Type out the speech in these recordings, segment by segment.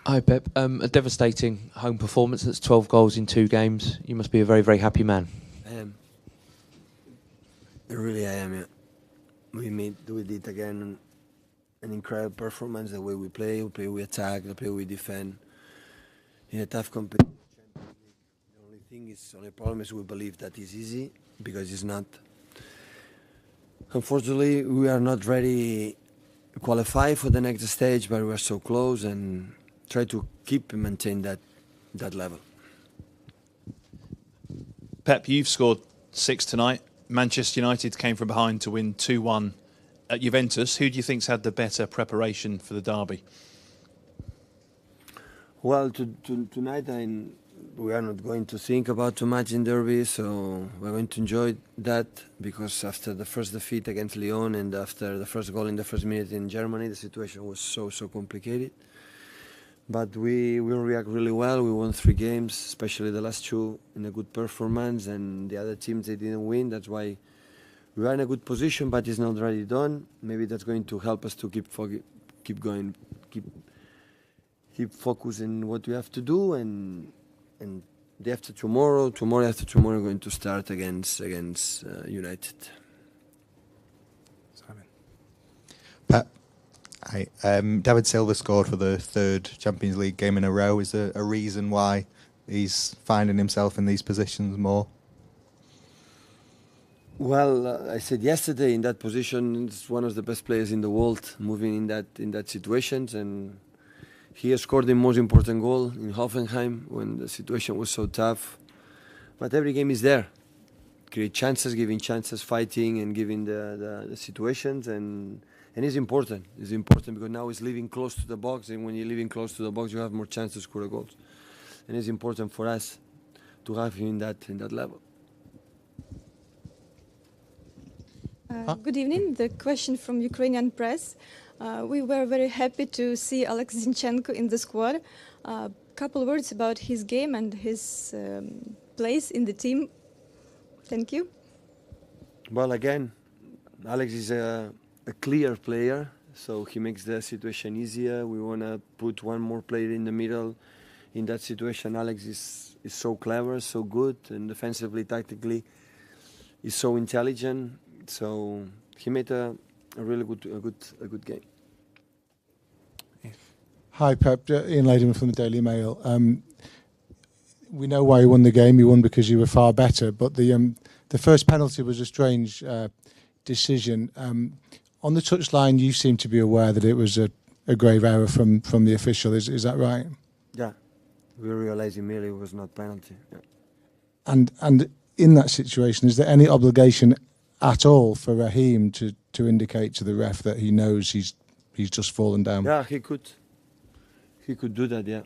Hi Pep, a devastating home performance. That's 12 goals in 2 games. You must be a very, very happy man. I am. Really, I am. Yeah. We did again an incredible performance. The way we play, we attack, the way we defend in a tough competition. The only problem is we believe that is easy because it's not. Unfortunately, we are not ready to qualify for the next stage, but we are so close and try to keep and maintain that level. Pep, you've scored 6 tonight. Manchester United came from behind to win 2-1 at Juventus. Who do you think's had the better preparation for the derby? Well, tonight we are not going to think about too much in derby, so we're going to enjoy that because after the first defeat against Lyon and after the first goal in the first minute in Germany, the situation was so complicated. But we will react really well. We won 3 games, especially the last 2 in a good performance, and the other teams they didn't win. That's why we are in a good position, but it's not already done. Maybe that's going to help us to keep going, keep focusing what we have to do, and day after tomorrow after tomorrow, we're going to start against United. Simon. Pep. Hi. David Silva scored for the 3rd Champions League game in a row. Is there a reason why he's finding himself in these positions more? Well, I said yesterday in that position, he's one of the best players in the world, moving in that situations, and he has scored the most important goal in Hoffenheim when the situation was so tough. But every game is there, create chances, giving chances, fighting, and giving the situations and it's important. It's important because now he's living close to the box, and when you're living close to the box, you have more chance to score goals. And it's important for us to have him in that level. Good evening. The question from Ukrainian press. We were very happy to see Alex Zinchenko in the squad. Couple words about his game and his place in the team. Thank you. Well, again, Alex is a clear player, so he makes the situation easier. We want to put one more player in the middle. In that situation, Alex is so clever, so good, and defensively, tactically, is so intelligent. So he made a really good game. Hi Pep, Ian Ladyman from the Daily Mail. We know why you won the game. You won because you were far better, but the first penalty was a strange decision. On the touchline, you seem to be aware that it was a grave error from the official. Is that right? Yeah, we realized immediately it was not penalty. Yeah. And in that situation, is there any obligation at all for Raheem to indicate to the ref that he knows he's just fallen down? Yeah, he could do that. Yeah.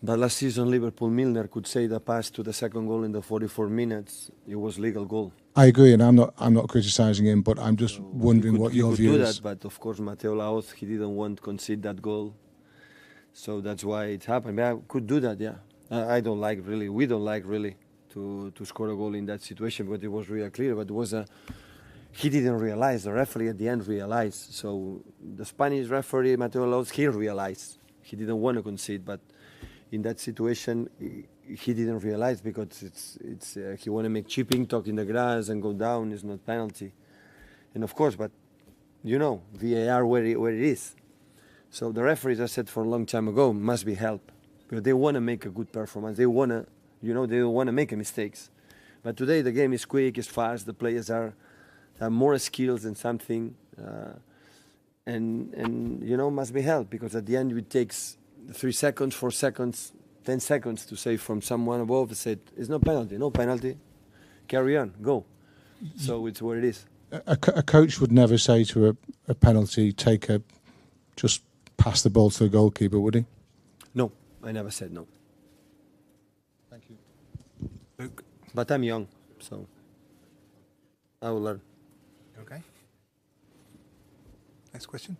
But last season, Liverpool Milner could say the pass to the second goal in the 44 minutes. It was legal goal. I agree, and I'm not criticising him, but I'm just wondering what your view is. He could do that, but of course, Mateo Laoz, he didn't want to concede that goal, so that's why it happened. But I could do that, yeah. I don't like really. We don't like really to score a goal in that situation, but it was really clear. But it was he didn't realize. The referee at the end realized. So the Spanish referee Mateo Laoz, he realized. He didn't want to concede, but in that situation, he didn't realize because he want to make chipping, talk in the grass, and go down. It's not penalty, and of course, but you know VAR where it is. So the referees, I said for a long time ago, must be helped because they want to make a good performance. They want to, they don't want to make mistakes. But today the game is quick, it's fast. The players have more skills than something, and must be helped because at the end it takes 3 seconds, 4 seconds, 10 seconds to say from someone above said it's no penalty, carry on, go. So it's what it is. A coach would never say to a penalty, just pass the ball to the goalkeeper, would he? No, I never said no. Thank you. Luke. But I'm young, so I will learn. Okay. Next question.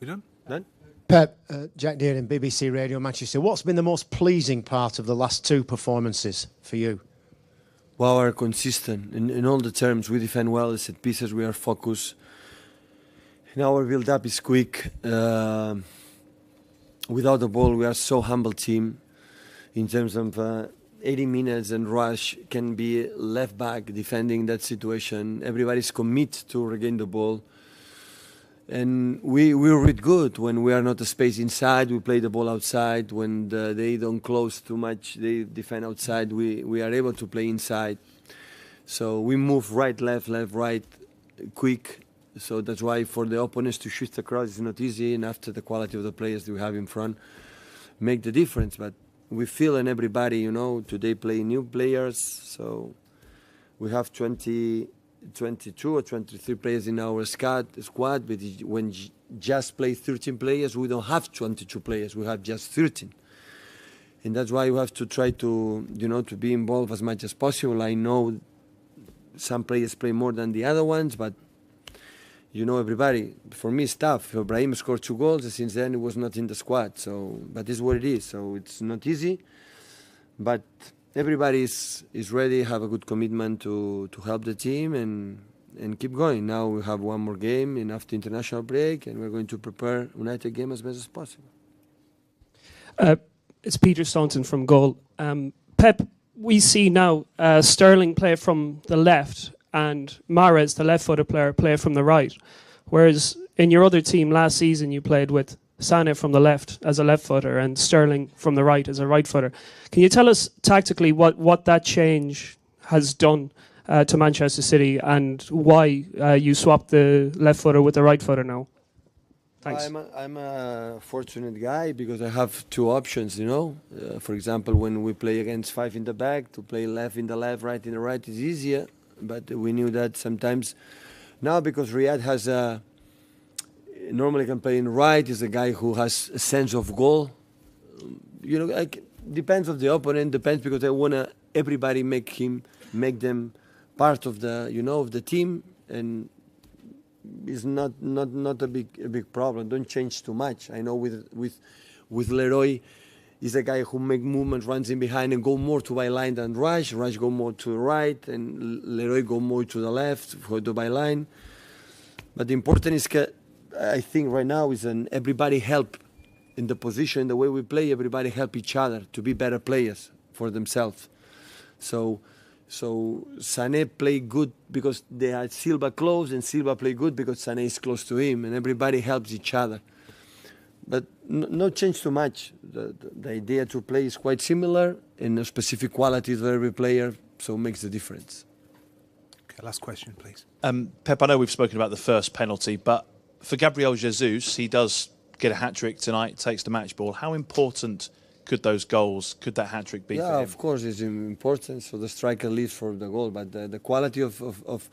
We done? Done? Pep, Jack Deering, BBC Radio Manchester. What's been the most pleasing part of the last 2 performances for you? Well, we are consistent in all the terms. We defend well, set pieces, we are focused. And our build-up is quick. Without the ball, we are so humble team in terms of 80 minutes and rush can be left back defending that situation. Everybody's committed to regain the ball. And we read good when we are not a space inside. We play the ball outside. When they don't close too much, they defend outside. We are able to play inside. So we move right, left, right, quick. So that's why for the opponents to shoot across is not easy. And after the quality of the players we have in front, make the difference. But we feel in everybody, you know, today play new players. So we have 22 or 23 players in our squad, but when just play 13 players, we don't have 22 players, we have just 13. And that's why we have to try to, you know, to be involved as much as possible. I know some players play more than the other ones, but, you know, everybody, for me, it's tough. Ibrahim scored 2 goals, and since then he was not in the squad. So, but it's what it is. So it's not easy, but everybody is ready, have a good commitment to help the team and keep going. Now we have one more game and after international break, and we're going to prepare United game as best as possible. It's Peter Staunton from Goal. Pep, we see now Sterling play from the left and Mahrez, the left-footed player, play from the right. Whereas in your other team last season, you played with Sané from the left as a left footer and Sterling from the right as a right footer. Can you tell us tactically what that change has done to Manchester City and why you swapped the left footer with the right footer now? Thanks. I'm a fortunate guy because I have 2 options, you know. For example, when we play against 5 in the back, to play left in the left, right in the right is easier. But we knew that sometimes now because Riyad has normally can play in right, is a guy who has a sense of goal. You know, like, depends of the opponent, depends because I wanna everybody make them part of the, you know, of the team, and it's not a big problem. Don't change too much. I know with Leroy, he's a guy who make movement, runs in behind and go more to byline than Rush. Rush go more to the right and Leroy go more to the left for the byline. But the important is I think right now is everybody help in the position, the way we play, everybody help each other to be better players for themselves. So Sané play good because they had Silva close, and Silva play good because Sané is close to him, and everybody helps each other. But no change too much. The idea to play is quite similar, and the specific qualities of every player, so it makes the difference. Okay, last question, please. Pep, I know we've spoken about the first penalty, but for Gabriel Jesus, he does get a hat-trick tonight, takes the match ball. How important could that hat-trick be for him? Yeah, of course it's important, so the striker leads for the goal, but the quality of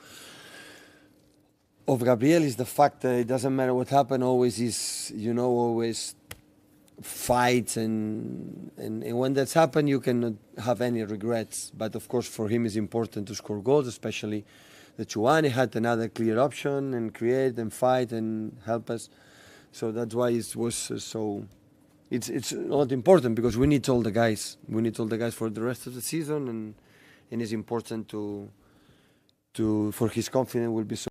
Gabriel is the fact that it doesn't matter what happens, always is, you know, always fights, and when that's happened, you cannot have any regrets. But of course, for him, it's important to score goals, especially the Chouane had another clear option and create and fight and help us. So that's why it was so. It's not important because we need all the guys. We need all the guys for the rest of the season, and it's important for his confidence will be so.